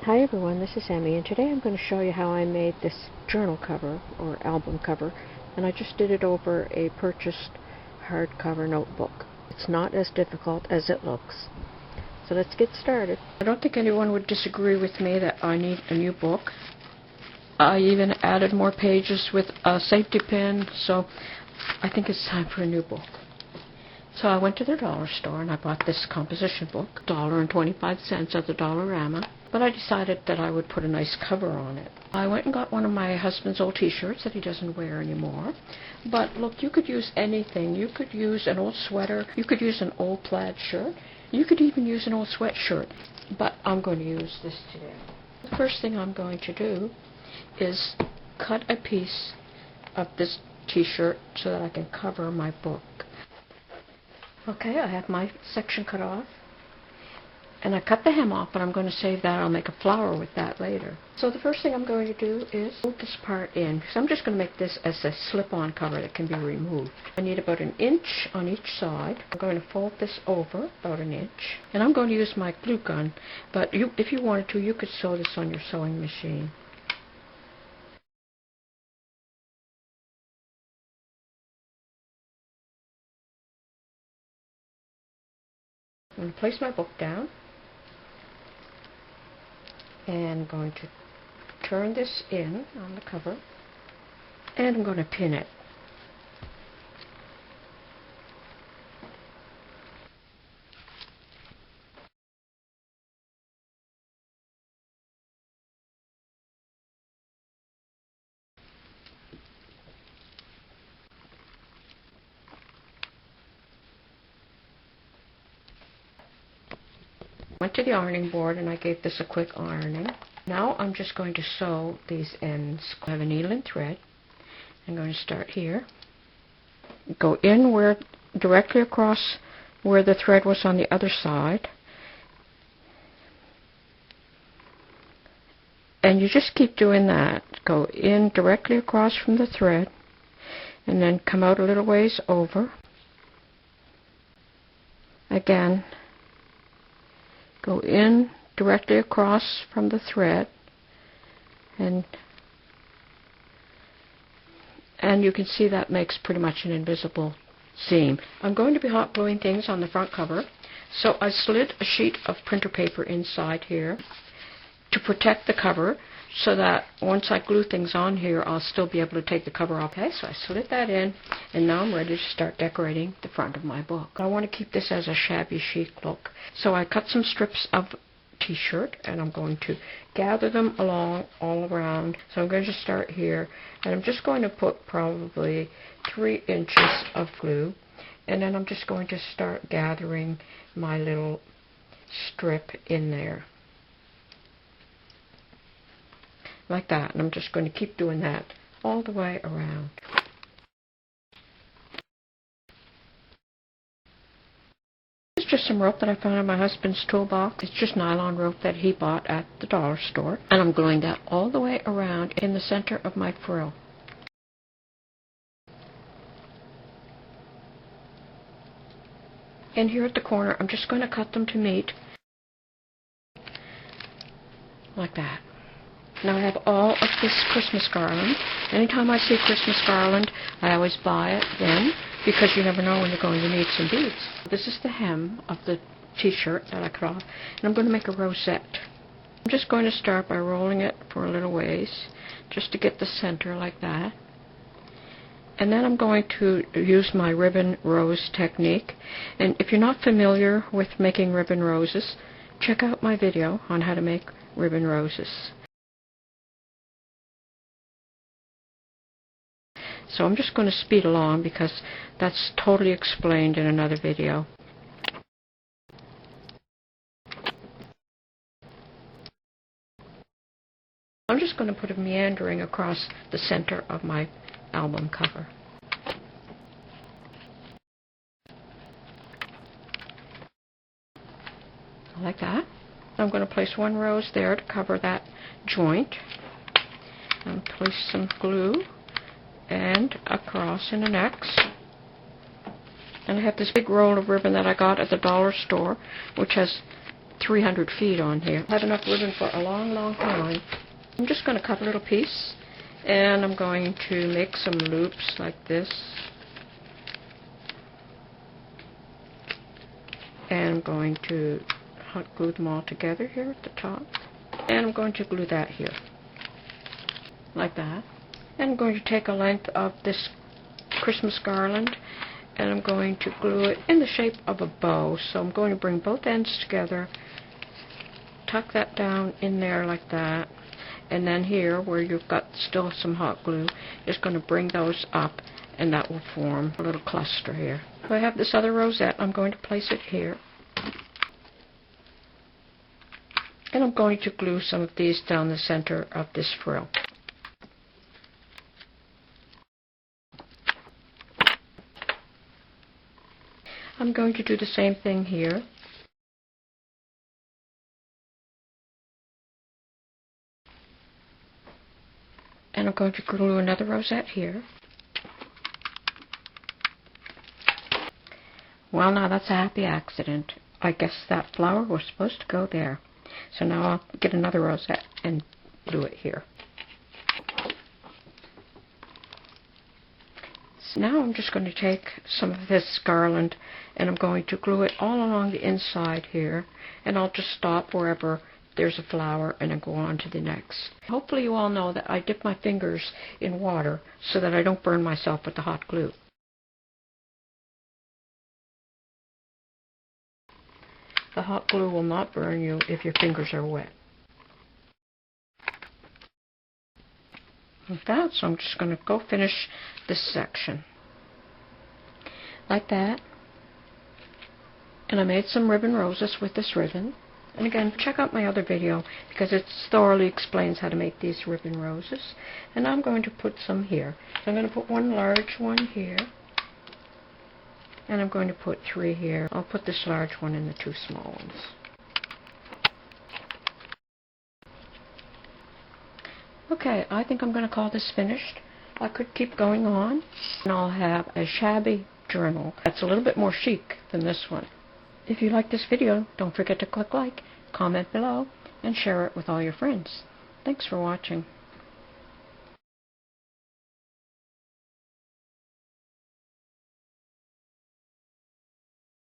Hi everyone, this is Emmy, and today I'm going to show you how I made this journal cover or album cover, and I just did it over a purchased hardcover notebook. It's not as difficult as it looks. So let's get started. I don't think anyone would disagree with me that I need a new book. I even added more pages with a safety pin, so I think it's time for a new book. So I went to the dollar store and I bought this composition book, $1.25 at the Dollarama. But I decided that I would put a nice cover on it. I went and got one of my husband's old t-shirts that he doesn't wear anymore. But look, you could use anything. You could use an old sweater. You could use an old plaid shirt. You could even use an old sweatshirt. But I'm going to use this today. The first thing I'm going to do is cut a piece of this t-shirt so that I can cover my book. Okay, I have my section cut off. And I cut the hem off, but I'm going to save that. I'll make a flower with that later. So the first thing I'm going to do is fold this part in. So I'm just going to make this as a slip-on cover that can be removed. I need about 1 inch on each side. I'm going to fold this over about 1 inch. And I'm going to use my glue gun, but if you wanted to, you could sew this on your sewing machine. I'm going to place my book down. And I'm going to turn this in on the cover, and I'm going to pin it. Went to the ironing board and I gave this a quick ironing. Now I'm just going to sew these ends. I have a needle and thread. I'm going to start here. Go in directly across where the thread was on the other side. And you just keep doing that. Go in directly across from the thread and then come out a little ways over. Again, go in directly across from the thread, and you can see that makes pretty much an invisible seam. I'm going to be hot gluing things on the front cover, so I slid a sheet of printer paper inside here to protect the cover so that once I glue things on here, I'll still be able to take the cover off. Okay, so I slid that in, and now I'm ready to start decorating the front of my book. I want to keep this as a shabby chic look, so I cut some strips of t-shirt and I'm going to gather them along all around. So I'm going to start here, and I'm just going to put probably 3 inches of glue, and then I'm just going to start gathering my little strip in there like that, and I'm just going to keep doing that all the way around. Just some rope that I found in my husband's toolbox. It's just nylon rope that he bought at the dollar store, and I'm gluing that all the way around in the center of my frill. And here at the corner, I'm just going to cut them to meet like that. Now I have all of this Christmas garland. Anytime I see Christmas garland, I always buy it then, because you never know when you're going to need some beads. This is the hem of the t-shirt that I cut off, and I'm going to make a rosette. I'm just going to start by rolling it for a little ways, just to get the center like that. And then I'm going to use my ribbon rose technique. And if you're not familiar with making ribbon roses, check out my video on how to make ribbon roses. So I'm just going to speed along because that's totally explained in another video. I'm just going to put a meandering across the center of my album cover. Like that. I'm going to place 1 rose there to cover that joint, and place some glue and across in an X. And I have this big roll of ribbon that I got at the dollar store, which has 300 feet on here. I have enough ribbon for a long, long time. I'm just going to cut a little piece, and I'm going to make some loops like this. And I'm going to hot glue them all together here at the top. And I'm going to glue that here, like that. And I'm going to take a length of this Christmas garland, and I'm going to glue it in the shape of a bow. So I'm going to bring both ends together, tuck that down in there like that, and then here where you've got still some hot glue, just going to bring those up, and that will form a little cluster here. So I have this other rosette. I'm going to place it here, and I'm going to glue some of these down the center of this frill. I'm going to do the same thing here. And I'm going to glue another rosette here. Well, now that's a happy accident. I guess that flower was supposed to go there. So now I'll get another rosette and glue it here. So now I'm just going to take some of this garland, and I'm going to glue it all along the inside here, and I'll just stop wherever there's a flower and then go on to the next. Hopefully you all know that I dip my fingers in water so that I don't burn myself with the hot glue. The hot glue will not burn you if your fingers are wet. Like that, so I'm just going to go finish this section. Like that. And I made some ribbon roses with this ribbon. And again, check out my other video because it thoroughly explains how to make these ribbon roses. And I'm going to put some here. So I'm going to put one large one here. And I'm going to put 3 here. I'll put this large one and the 2 small ones. Okay, I think I'm going to call this finished. I could keep going on, and I'll have a shabby journal that's a little bit more chic than this one. If you like this video, don't forget to click like, comment below, and share it with all your friends. Thanks for watching.